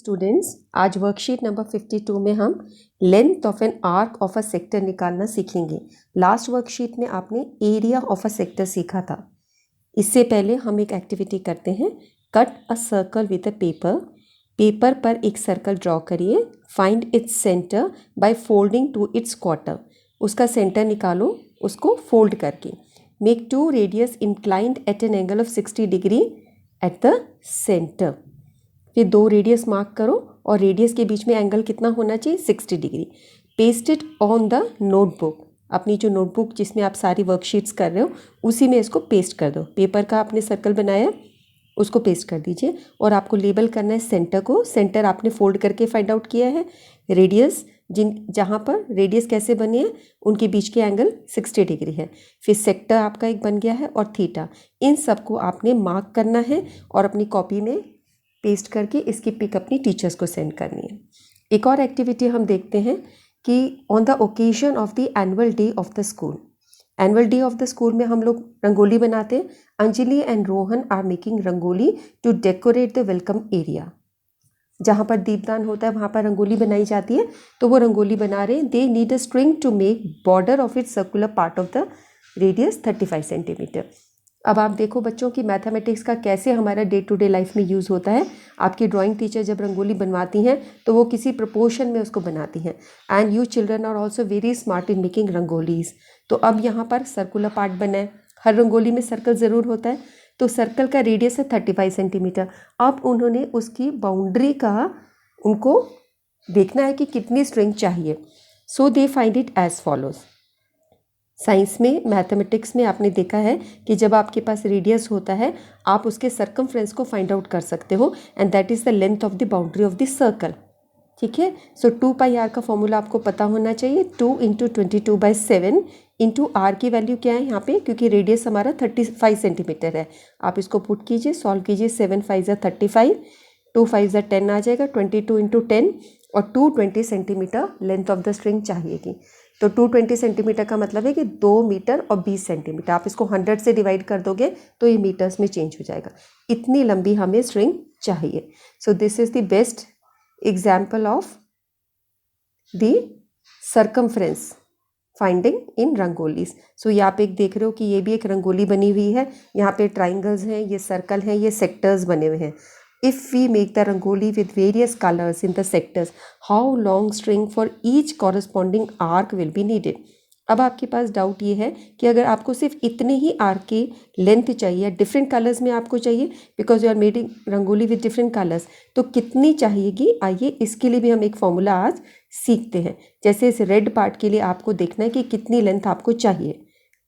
Students, आज worksheet number 52 में हम length of an arc of a sector निकालना सीखेंगे। लास्ट वर्कशीट में आपने एरिया ऑफ अ सेक्टर सीखा था। इससे पहले हम एक एक्टिविटी करते हैं, cut a circle with a paper. Paper पर एक सर्कल ड्रॉ करिए। Find its centre by folding to its quarter. उसका सेंटर निकालो उसको फोल्ड करके। Make two radius inclined at an angle of 60 degree at the centre. फिर दो radius mark करो और रेडियस के बीच में एंगल कितना होना चाहिए, 60 degree. Paste it on the notebook. अपनी जो नोटबुक जिसमें आप सारी वर्कशीट्स कर रहे हो उसी में इसको पेस्ट कर दो। पेपर का आपने सर्कल बनाया उसको पेस्ट कर दीजिए और आपको लेबल करना है सेंटर को। सेंटर आपने फोल्ड करके फाइंड आउट किया है। रेडियस जहाँ पर रेडियस कैसे बने हैं उनके बीच के एंगल 60 डिग्री है। फिर सेक्टर आपका एक बन गया है और थीटा। इन सबको आपने मार्क करना है और अपनी कॉपी में पेस्ट करके इसकी पिक अपनी टीचर्स को सेंड करनी है। एक और एक्टिविटी हम देखते हैं कि on the occasion of the annual day of the school. Annual day of the school में हम लोग रंगोली बनाते हैं। Anjali and Rohan are making rangoli to decorate the welcome area. जहाँ पर दीपदान होता है वहाँ पर रंगोली बनाई जाती है, तो वो रंगोली बना रहे हैं। They need a string to make border of it circular part of the radius 35 centimetre. अब आप देखो बच्चों की मैथमेटिक्स का कैसे हमारा डे टू डे लाइफ में यूज़ होता है। आपकी ड्राइंग टीचर जब रंगोली बनवाती हैं तो वो किसी प्रपोर्शन में उसको बनाती हैं। And you children are also very smart in making rangolis. तो अब यहाँ पर सर्कुलर पार्ट बना है। हर रंगोली में सर्कल ज़रूर होता है, तो सर्कल का रेडियस है 35 सेंटीमीटर। अब उन्होंने उसकी बाउंड्री का उनको देखना है कि कितनी स्ट्रिंग चाहिए। So they find it as follows. Science में, मैथमेटिक्स में आपने देखा है कि जब आपके पास रेडियस होता है आप उसके सर्कमफ्रेंस को फाइंड आउट कर सकते हो, and that is the length of the boundary of the circle. ठीक है। सो 2πr का फॉर्मूला आपको पता होना चाहिए। 2 × 22/7 इंटू आर की वैल्यू क्या है यहाँ पे, क्योंकि रेडियस हमारा 35 सेंटीमीटर है। आप इसको पुट कीजिए, सॉल्व कीजिए। 7 5 = 35, 2 5 = 10 आ जाएगा। 22 × 10 और 220 centimetre length of the string चाहिएगी। तो 220 सेंटीमीटर का मतलब है कि 2 मीटर और 20 सेंटीमीटर। आप इसको 100 से डिवाइड कर दोगे तो ये मीटर्स में चेंज हो जाएगा। इतनी लंबी हमें स्ट्रिंग चाहिए। So this is the best example of the circumference finding in rangolis. So यहाँ पे एक देख रहे हो कि ये भी एक रंगोली बनी हुई है। यहाँ पे ट्राइंगल्स हैं, ये सर्कल हैं, ये सेक्टर्स बने हुए हैं। If we make the rangoli with various colors in the sectors, how long string for each corresponding arc will be needed? अब आपके पास डाउट ये है कि अगर आपको सिर्फ इतने ही आर्क की लेंथ चाहिए, डिफरेंट कलर्स में आपको चाहिए, because you are making rangoli with different colours, तो कितनी चाहिएगी? आइए इसके लिए भी हम एक फॉर्मूला आज सीखते हैं। जैसे इस रेड पार्ट के लिए आपको देखना है कि कितनी लेंथ आपको चाहिए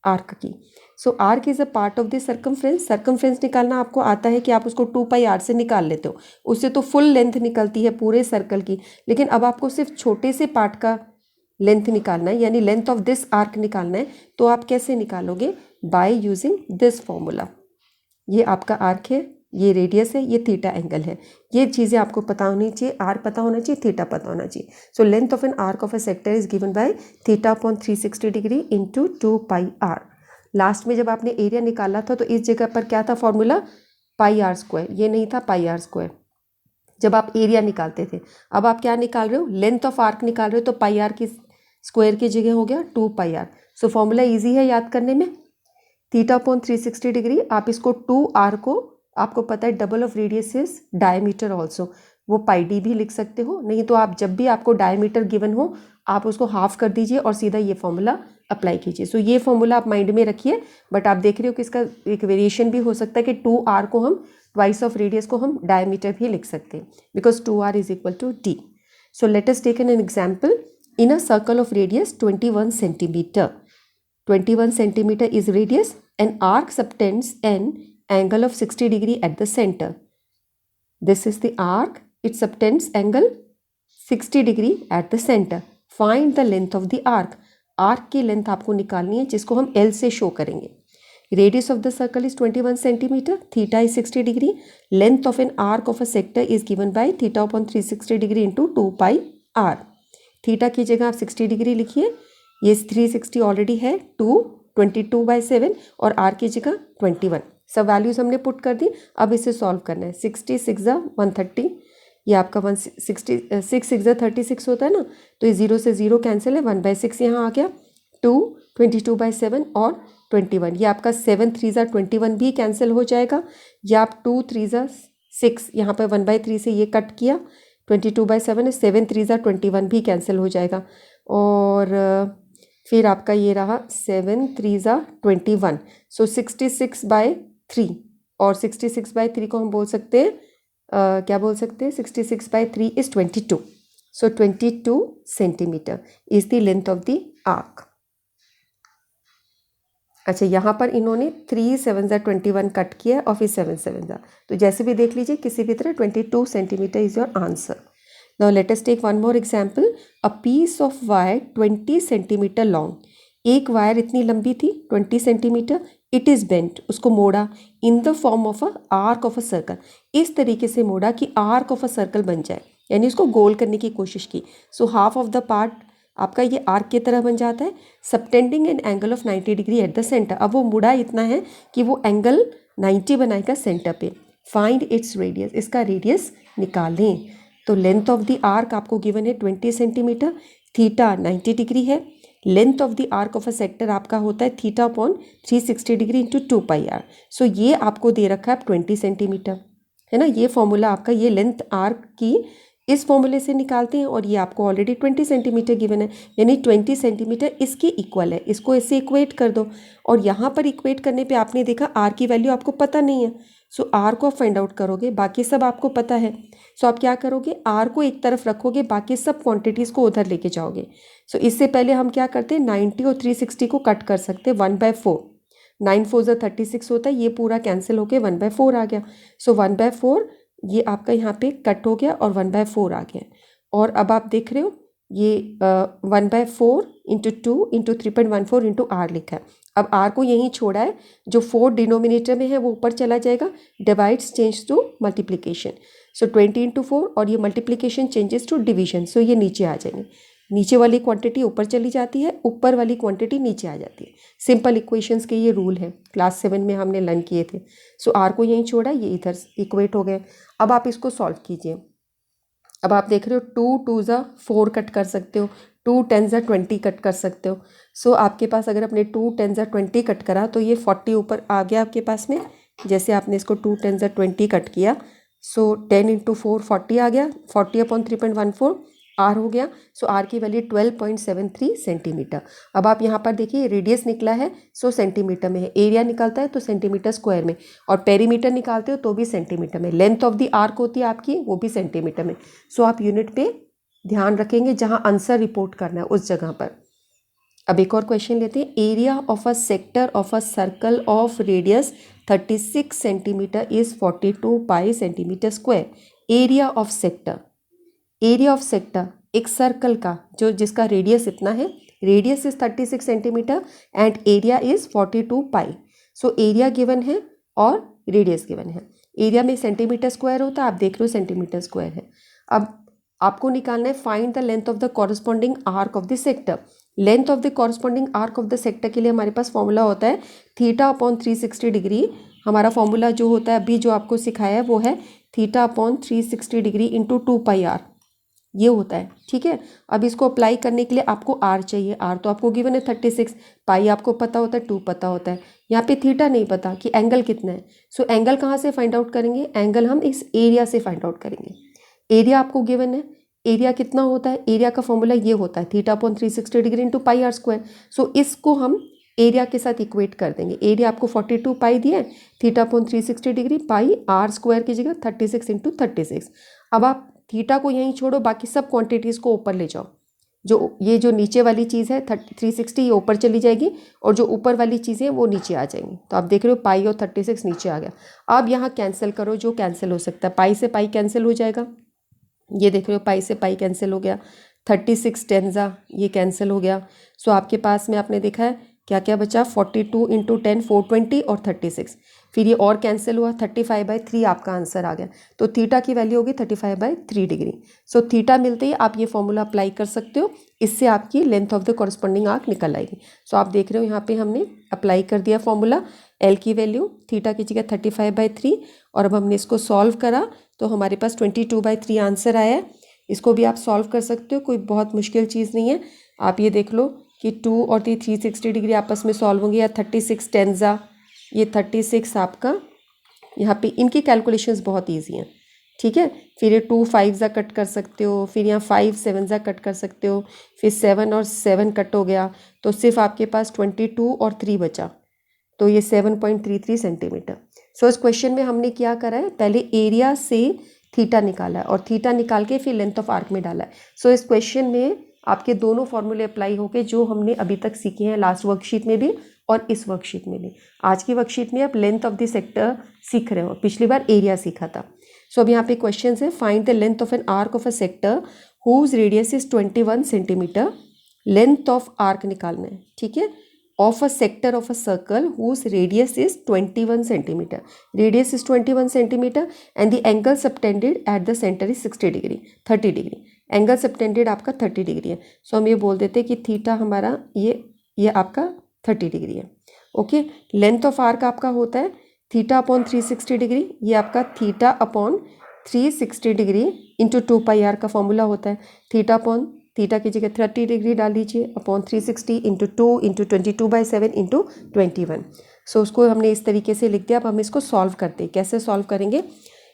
आर्क की। So arc is a part of the circumference. Circumference निकालना आपको आता है कि आप उसको 2πr से निकाल लेते हो, उससे तो फुल लेंथ निकलती है पूरे सर्कल की। लेकिन अब आपको सिर्फ छोटे से पार्ट का लेंथ निकालना है, यानी लेंथ ऑफ दिस आर्क निकालना है। तो आप कैसे निकालोगे? By using this formula. ये आपका आर्क है, ये रेडियस है, ये थीटा एंगल है। ये चीज़ें आपको पता होनी चाहिए। आर पता होना चाहिए, थीटा पता होना चाहिए। So length of an arc of a sector is given by θ/360 degree into 2πr। Last में जब आपने एरिया निकाला था तो इस जगह पर क्या था फॉर्मूला? πr²। ये नहीं था πr², जब आप एरिया निकालते थे। अब आप क्या निकाल रहे हो? लेंथ ऑफ आर्क निकाल रहे हो, तो πr की स्क्वायर की जगह हो गया 2πr। सो फॉर्मूला ईजी है याद करने में। θ/360 डिग्री, आप इसको 2r को, आपको पता है double of radius is diameter also, वो πd भी लिख सकते हो। नहीं तो आप जब भी आपको डायमीटर गिवन हो आप उसको हाफ कर दीजिए और सीधा ये फॉर्मूला अप्लाई कीजिए। सो ये फॉर्मूला आप माइंड में रखिए। बट आप देख रहे हो कि इसका एक वेरिएशन भी हो सकता है कि 2r को हम ट्वाइस ऑफ रेडियस को हम डायमीटर भी लिख सकते हैं, because 2r = d। So let us take an example. In a circle of radius 21 centimetre, 21 centimeter is radius, an arc subtends an angle of 60 degree at the center. This is the arc, it subtends angle 60 degree at the center. Find the length of the arc. Arc की length आपको निकालनी है, जिसको हम L से show करेंगे। Radius of the circle is 21 centimeter, theta is 60 degree. Length of an arc of a sector is given by θ/360 degree into 2πr. Theta की जगह आप 60 डिग्री लिखिए। ये 360 ऑलरेडी है, 22/7 और आर की जगह 21। सब वैल्यूज हमने पुट कर दी। अब इसे सॉल्व करना है। 60 6 = 130, ये आपका 166 6 36 होता है ना, तो ये 0 से 0 कैंसिल है, 1/6 यहाँ आ गया, 2 22/7 और 21, ये आपका 7 3 21 भी कैंसिल हो जाएगा, या आप 2 3 6 यहाँ पर 1/3 से ये कट किया, 22/7 है, 7 3 21 भी कैंसिल हो जाएगा, और फिर आपका ये रहा 7 3 21, सो 66/3, और 66/3 को हम बोल सकते हैं क्या बोल सकते हैं, 66/3 is 22, so 22 centimetre is the length of the arc. अच्छा, यहाँ पर इन्होंने 3 7 21 कट किया और फिर 7 7 तो जैसे भी देख लीजिए किसी भी तरह 22 centimetre is your answer. Now let us take one more example, a piece of wire 20 centimetre long, एक वायर इतनी लंबी थी 20 सेंटीमीटर, इट इज़ बेंट, उसको मोड़ा, in the form of a arc of a circle, इस तरीके से मोड़ा कि आर्क ऑफ अ सर्कल बन जाए, यानी उसको गोल करने की कोशिश की। So half of the part आपका ये आर्क की तरह बन जाता है, subtending N angle of 90 degree at the centre. अब वो मुड़ा इतना है कि वो एंगल 90 बनाएगा सेंटर पे। फाइंड इट्स रेडियस, इसका रेडियस निकालें। तो लेंथ ऑफ द आर्क आपको गिवन है 20 सेंटीमीटर, थीटा 90 डिग्री है, length of the arc of a sector आपका होता है theta upon 360 degree into 2πr। सो ये आपको दे रखा है 20 सेंटीमीटर, है ना, ये फॉर्मूला आपका, ये लेंथ आर्क की इस फॉर्मूले से निकालते हैं, और ये आपको ऑलरेडी 20 सेंटीमीटर गिवन है, यानी 20 सेंटीमीटर इसकी इक्वल है, इसको इससे इक्वेट कर दो। और यहाँ पर इक्वेट करने पे आपने देखा आर की वैल्यू आपको पता नहीं है, सो आर को फाइंड आउट करोगे, बाकी सब आपको पता है। सो आप क्या करोगे, आर को एक तरफ रखोगे, बाकी सब क्वांटिटीज़ को उधर लेके जाओगे। सो इससे पहले हम क्या करते हैं, 90 और 360 को कट कर सकते हैं 1/4, 9 4 36 होता है, ये पूरा कैंसिल होके 1/4 आ गया। सो 1/4 ये आपका यहाँ पे कट हो गया और 1/4 आ गया। और अब आप देख रहे हो ये 1/4 इंटू 2 इंटू 3.14 इंटू आर लिखा है। अब आर को यहीं छोड़ा है, जो 4 डिनोमिनेटर में है वो ऊपर चला जाएगा, divides change to multiplication, so 20 into 4, और ये multiplication changes to division, so ये नीचे आ जाएंगे, नीचे वाली क्वांटिटी ऊपर चली जाती है, ऊपर वाली क्वांटिटी नीचे आ जाती है। सिंपल इक्वेशंस के ये रूल है, क्लास 7 में हमने लर्न किए थे। सो आर को यहीं छोड़ा, ये इधर इक्वेट हो गए। अब आप इसको सॉल्व कीजिए। अब आप देख रहे हो 2 2 4 कट कर सकते हो, 2 10 20 कट कर सकते हो। सो आपके पास अगर अपने 2 10 20 कट करा तो ये 40 ऊपर आ गया आपके पास में। जैसे आपने इसको 2 10 20 कट किया, सो 10 इंटू 4 40 आ गया, 40 अपॉन 3.14 आर हो गया। सो आर की वैल्यू 12.73 सेंटीमीटर। अब आप यहाँ पर देखिए रेडियस निकला है, सो सेंटीमीटर में है, एरिया निकलता है तो सेंटीमीटर स्क्वायर में, और पेरीमीटर निकालते हो तो भी सेंटीमीटर में, लेंथ ऑफ द आर्क होती है आपकी वो भी सेंटीमीटर में। सो आप यूनिट पे ध्यान रखेंगे, जहाँ आंसर रिपोर्ट करना है उस जगह पर। अब एक और क्वेश्चन लेते हैं, area of a sector of a circle of radius 36 centimetre is 42 pi centimetre square. Area of sector, area of sector एक सर्कल का जो जिसका रेडियस इतना है, radius is 36 centimetre and area is 42 pi. So area given है और radius given है। Area में सेंटीमीटर स्क्वायर होता है, आप देख रहे हो सेंटीमीटर स्क्वायर है। अब आपको निकालना है find the length of the corresponding arc of the sector. Length of the corresponding arc of the sector के लिए हमारे पास फॉर्मूला होता है थीटा अपॉन 360 डिग्री। हमारा फॉर्मूला जो होता है अभी जो आपको सिखाया है वो है theta upon 360 degree into 2πr, ये होता है, ठीक है। अब इसको अप्लाई करने के लिए आपको आर चाहिए, आर तो आपको गिवन है 36, पाई आपको पता होता है, 2 पता होता है, यहाँ पे थीटा नहीं पता कि एंगल कितना है। सो एंगल कहाँ से फाइंड आउट करेंगे, एंगल हम इस एरिया से फाइंड आउट करेंगे। एरिया आपको गिवन है, एरिया कितना होता है, एरिया का फॉर्मूला ये होता है theta upon 360 degree into πr square. So इसको हम एरिया के साथ इक्वेट कर देंगे। एरिया आपको 42 पाई दिया है, theta upon 360 degree, pi r square की जगह 36 इंटू 36। अब आप थीटा को यहीं छोड़ो, बाकी सब क्वांटिटीज़ को ऊपर ले जाओ। जो नीचे वाली चीज़ है 360 ये ऊपर चली जाएगी, और जो ऊपर वाली चीज़ें वो नीचे आ जाएंगी। तो आप देख रहे हो पाई और 36 नीचे आ गया। अब यहाँ कैंसिल करो जो कैंसिल हो सकता है, पाई से पाई कैंसिल हो जाएगा, ये देख रहे हो पाई से पाई कैंसिल हो गया, 36 10 ये कैंसिल हो गया। सो आपके पास में आपने देखा है क्या क्या बचा, 42 इंटू 10 420 और 36, फिर ये और कैंसिल हुआ, 35/3 आपका आंसर आ गया। तो थीटा की वैल्यू होगी 35/3 डिग्री। सो थीटा मिलते ही आप ये फॉर्मूला अप्लाई कर सकते हो, इससे आपकी length of the corresponding arc निकल आएगी। सो आप देख रहे हो यहाँ पे हमने अप्लाई कर दिया फॉर्मूला, एल की वैल्यू थीटा की जगह 35/3 और अब हमने इसको सॉल्व करा तो हमारे पास 22/3 आंसर आया है। इसको भी आप सॉल्व कर सकते हो, कोई बहुत मुश्किल चीज़ नहीं है। आप ये देख लो कि 2 और 3 360 डिग्री आपस में सॉल्व होंगे, या 36 10 ये 36 आपका, यहाँ पे इनकी कैलकुलेशंस बहुत ईजी हैं, ठीक है। फिर ये 2 5 कट कर सकते हो, फिर यहाँ 5 7 कट कर सकते हो, फिर 7 और 7 कट हो गया, तो सिर्फ आपके पास 22 और 3 बचा, तो ये 7.33 सेंटीमीटर। सो इस क्वेश्चन में हमने क्या करा है, पहले एरिया से थीटा निकाला है और थीटा निकाल के फिर लेंथ ऑफ आर्क में डाला है। सो इस क्वेश्चन में आपके दोनों फॉर्मूले अप्लाई होके जो हमने अभी तक सीखे हैं, लास्ट वर्कशीट में भी और इस वर्कशीट में भी। आज की वर्कशीट में आप लेंथ ऑफ द सेक्टर सीख रहे हो, पिछली बार एरिया सीखा था। सो अब यहाँ पे क्वेश्चन है, find the length of an arc of a sector whose radius is 21 centimetre. Length of arc निकालना है, ठीक है, of a sector of a circle whose radius is 21 centimeter. Radius is 21 centimeter and the angle subtended at the center is 60 degree, 30 degree. Angle subtended आपका 30 degree है। सो हम ये बोल देते हैं कि थीटा हमारा ये आपका 30 डिग्री है। ओके, लेंथ ऑफ आर्क आपका होता है थीटा अपॉन 360 डिग्री, ये आपका theta upon 360 degree into 2πr का फॉर्मूला होता है। थीटा अपॉन थीटा की जगह 30 डिग्री डाल दीजिए अपॉन 360 इंटू 2 इंटू 22/7 इंटू 21। सो उसको हमने इस तरीके से लिख दिया। अब हम इसको सॉल्व करते हैं। कैसे सॉल्व करेंगे,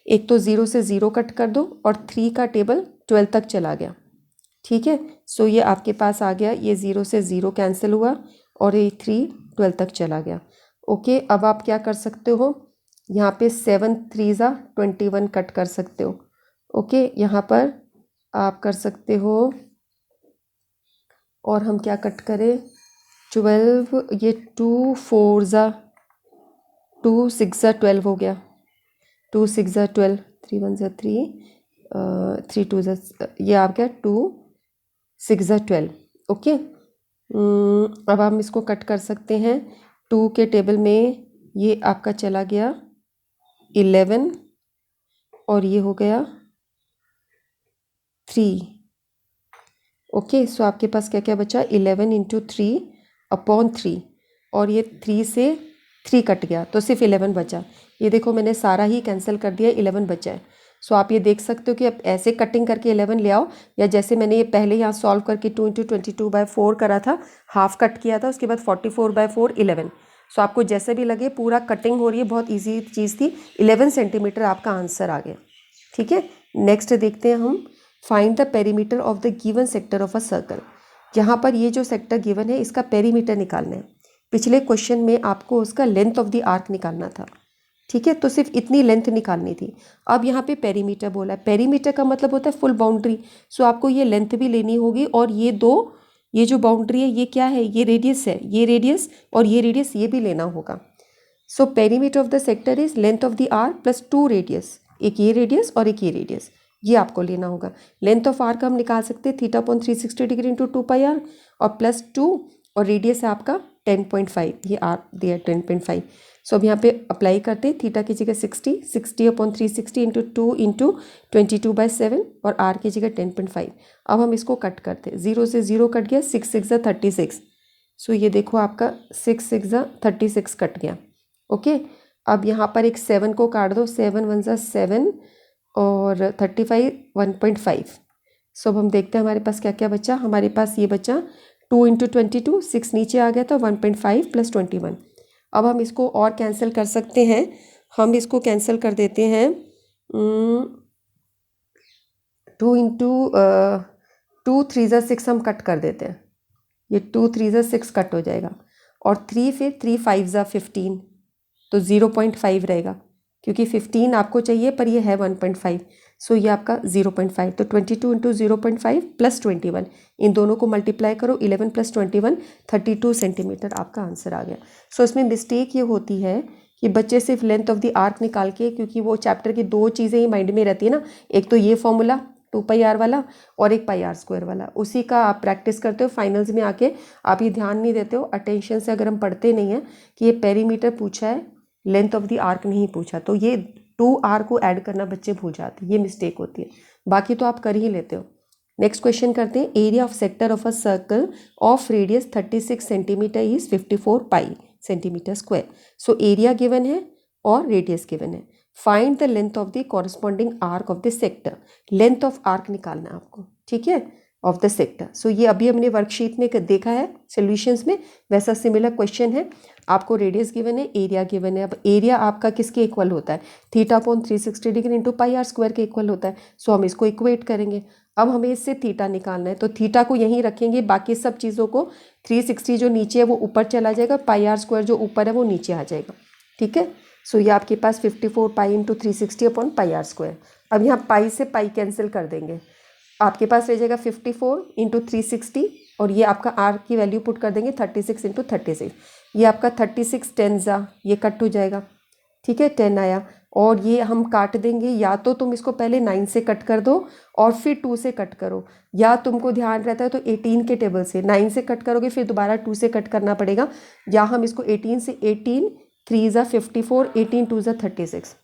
एक तो 0 से 0 कट कर दो और 3 का टेबल 12 तक चला गया, ठीक है। सो ये आपके पास आ गया, ये 0 से 0 कैंसिल हुआ और ये 3 12 तक चला गया। ओके, अब आप क्या कर सकते हो, यहाँ पे 7 3 21 कट कर सकते हो। ओके, यहाँ पर आप कर सकते हो, और हम क्या कट करें, 12, ये 2 4 2 6 12 हो गया, 2 6 12, 3 1 3 3 2 ये आ गया 2 6 12। ओके, अब हम इसको कट कर सकते हैं। 2 के टेबल में ये आपका चला गया 11 और ये हो गया 3। ओके, सो आपके पास क्या क्या बचा, 11 इंटू 3 अपॉन 3, और ये 3 से 3 कट गया तो सिर्फ 11 बचा। ये देखो मैंने सारा ही कैंसिल कर दिया, 11 बचा है। सो आप ये देख सकते हो कि अब ऐसे कटिंग करके 11 ले आओ, या जैसे मैंने ये पहले यहाँ सॉल्व करके 2 इंटू 22/4 करा था, हाफ कट किया था, उसके बाद 44/4 11। सो आपको जैसे भी लगे, पूरा कटिंग हो रही है, बहुत ईजी चीज़ थी। 11 सेंटीमीटर आपका आंसर आ गया, ठीक है। नेक्स्ट देखते हैं हम, find the perimeter of the given sector of a circle. यहाँ पर ये जो सेक्टर गिवन है इसका पेरीमीटर निकालना है। पिछले क्वेश्चन में आपको उसका लेंथ ऑफ द आर्क निकालना था, ठीक है, तो सिर्फ इतनी लेंथ निकालनी थी। अब यहाँ पे पेरीमीटर बोला है, पेरीमीटर का मतलब होता है फुल बाउंड्री। सो आपको ये लेंथ भी लेनी होगी, और ये जो बाउंड्री है ये क्या है, ये रेडियस है, ये रेडियस और ये रेडियस ये भी लेना होगा। So perimeter of the sector is length of the arc plus 2 radius, एक ये रेडियस और एक ये रेडियस, ये आपको लेना होगा। लेंथ ऑफ आर्क हम निकाल सकते हैं theta upon 360 degree into 2πr और प्लस 2, और रेडियस है आपका 10.5, ये आर दिया 10.5। सो अब यहाँ पे अप्लाई करते हैं, थीटा की जगह 60 अपॉन 360 इंटू 2 इंटू 22/7 और आर की जगह 10.5। अब हम इसको कट करते हैं, 0 से 0 कट गया, 6 6 36। सो ये देखो आपका 6 6 36 कट गया। ओके, अब यहाँ पर एक 7 को काट दो, 7 1 7 और 35 1.5। सो अब हम देखते हैं हमारे पास क्या क्या बचा। हमारे पास ये बचा 2 इंटू 22, 6 नीचे आ गया था, 1.5 प्लस 21। अब हम इसको और कैंसिल कर सकते हैं, हम इसको कैंसिल कर देते हैं। 2 इंटू 2 3 6 हम कट कर देते हैं, ये 2 3 6 कट हो जाएगा, और 3 फिर 3 5 15, तो 0.5 रहेगा, क्योंकि 15 आपको चाहिए पर ये है 1.5। सो ये आपका 0.5, तो 22 इंटू 0.5 प्लस 21, इन दोनों को मल्टीप्लाई करो, 11 प्लस 21 32 सेंटीमीटर आपका आंसर आ गया। सो इसमें मिस्टेक ये होती है कि बच्चे सिर्फ लेंथ ऑफ द आर्क निकाल के, क्योंकि वो चैप्टर की 2 चीज़ें ही माइंड में रहती है ना, एक तो ये फॉर्मूला 2πr वाला और एक πr² वाला, उसी का आप प्रैक्टिस करते हो। फाइनल्स में आके आप ये ध्यान नहीं देते हो अटेंशन से, अगर हम पढ़ते नहीं हैं कि ये पेरीमीटर पूछा है, लेंथ ऑफ द आर्क नहीं पूछा, तो ये 2r को ऐड करना बच्चे भूल जाते हैं, ये मिस्टेक होती है। बाकी तो आप कर ही लेते हो। नेक्स्ट क्वेश्चन करते हैं, area of sector of a circle of radius 36 centimetre is 54 pi centimetre square. So area given है और रेडियस गिवन है। Find the length of the corresponding arc of the sector, length of arc निकालना है आपको, ठीक है, of the sector. सो ये अभी हमने वर्कशीट में देखा है सॉल्यूशंस में, वैसा सिमिलर क्वेश्चन है। आपको रेडियस गिवन है, एरिया गिवन है। अब एरिया आपका किसके इक्वल होता है, theta upon 360 degree into pi r square के इक्वल होता है। सो हम इसको इक्वेट करेंगे। अब हमें इससे थीटा निकालना है, तो थीटा को यहीं रखेंगे, बाकी सब चीज़ों को 360 जो नीचे है वो ऊपर चला जाएगा, पाई आर स्क्वायर जो ऊपर है वो नीचे आ जाएगा, ठीक है। सो ये आपके पास 54 pi into 360 upon pi r square. अब यहाँ पाई से पाई कैंसिल कर देंगे, आपके पास रह जाएगा 54 इंटू 360 और ये आपका आर की वैल्यू पुट कर देंगे 36 इंटू 36। ये आपका 36 10 जा, ये कट हो जाएगा, ठीक है, 10 आया। और ये हम काट देंगे, या तो तुम इसको पहले 9 से कट कर दो और फिर 2 से कट करो, या तुमको ध्यान रहता है तो 18 के टेबल से 9 से कट करोगे फिर दोबारा 2 से कट करना पड़ेगा, या हम इसको 18 से 18 3 ज़ा 54 18 2 ज़ा 36,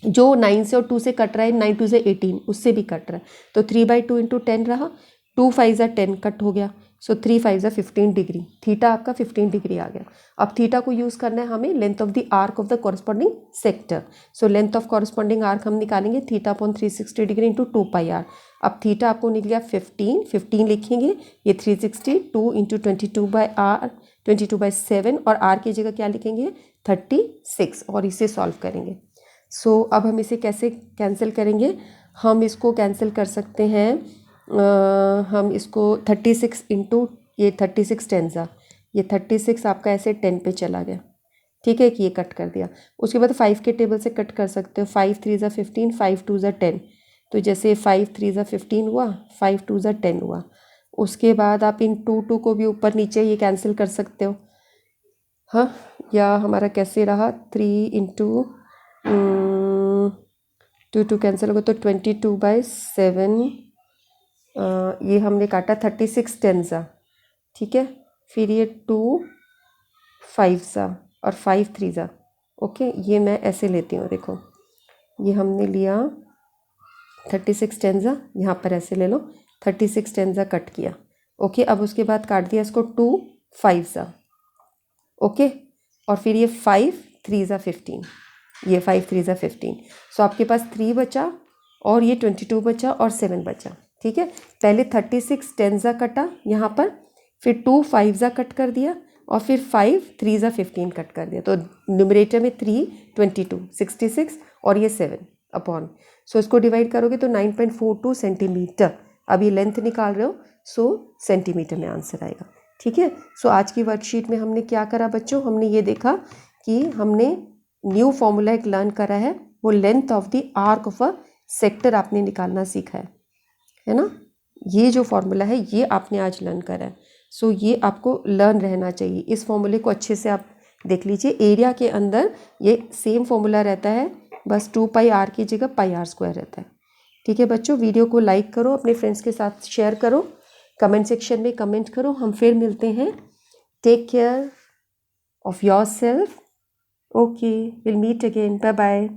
जो 9 से और 2 से कट रहा है 9 2 से 18 उससे भी कट रहा है, तो 3/2 इंटू 10 रहा, 2 5 ज़ा 10 कट हो गया। सो 3 5 ज़ा 15 डिग्री, थीटा आपका 15 डिग्री आ गया। अब थीटा को यूज़ करना है हमें length of the arc of the corresponding sector. So length of corresponding arc हम निकालेंगे theta upon 360 degree into 2 pi r. अब थीटा आपको निकल गया 15 लिखेंगे, ये 360 2 इंटू 22/7 और आर की जगह क्या लिखेंगे 36 और इसे सॉल्व करेंगे। सो अब हम इसे कैसे कैंसिल करेंगे, हम इसको कैंसिल कर सकते हैं, हम इसको 36 इंटू ये 36 10 ज़ा, ये 36 आपका ऐसे 10 पे चला गया, ठीक है, कि ये कट कर दिया। उसके बाद 5 के टेबल से कट कर सकते हो, 5 3 ज़ा 15 5 2 ज़ा 10, तो जैसे 5 3 ज़ा 15 हुआ, 5 2 ज़ा 10 हुआ। उसके बाद आप इन 2 को भी ऊपर नीचे ये कैंसिल कर सकते हो, हाँ, या हमारा कैसे रहा 3 इंटू 2 कैंसिल होगा तो 22/7, ये हमने काटा 36 10 ज़ा, ठीक है, फिर ये 2 5 ज़ा और 5 3 ज़ा, ओके। ये मैं ऐसे लेती हूँ, देखो ये हमने लिया 36 10 ज़ा, यहाँ पर ऐसे ले लो, 36 10 ज़ा कट किया, ओके। अब उसके बाद काट दिया इसको 2 5 ज़ा, ओके, और फिर ये 5 3 ज़ा 15, ये 5 3 ज़ा 15। सो आपके पास 3 बचा और ये 22 बचा और 7 बचा, ठीक है। पहले 36 10 ज़ा कटा यहाँ पर, फिर 2 5 ज़ा कट कर दिया और फिर 5 3 ज़ा 15 कट कर दिया, तो न्यूमरेटर में 3 22 66 और ये 7 अपॉन, सो इसको डिवाइड करोगे तो 9.42 सेंटीमीटर। अब ये लेंथ निकाल रहे हो, सो सेंटीमीटर में आंसर आएगा, ठीक है। सो आज की वर्कशीट में हमने क्या करा बच्चों, हमने ये देखा कि हमने न्यू फॉर्मूला एक लर्न करा है, वो length of the arc of a sector आपने निकालना सीखा है ना। ये जो फॉर्मूला है ये आपने आज लर्न करा है, सो ये आपको लर्न रहना चाहिए। इस फॉर्मूले को अच्छे से आप देख लीजिए, एरिया के अंदर ये सेम फॉर्मूला रहता है, बस 2 पाई आर की जगह पाई आर स्क्वायर रहता है, ठीक है बच्चों। वीडियो को लाइक करो, अपने फ्रेंड्स के साथ शेयर करो, कमेंट सेक्शन में कमेंट करो। हम फिर मिलते हैं, take care of your self, okay, will meet again, bye bye.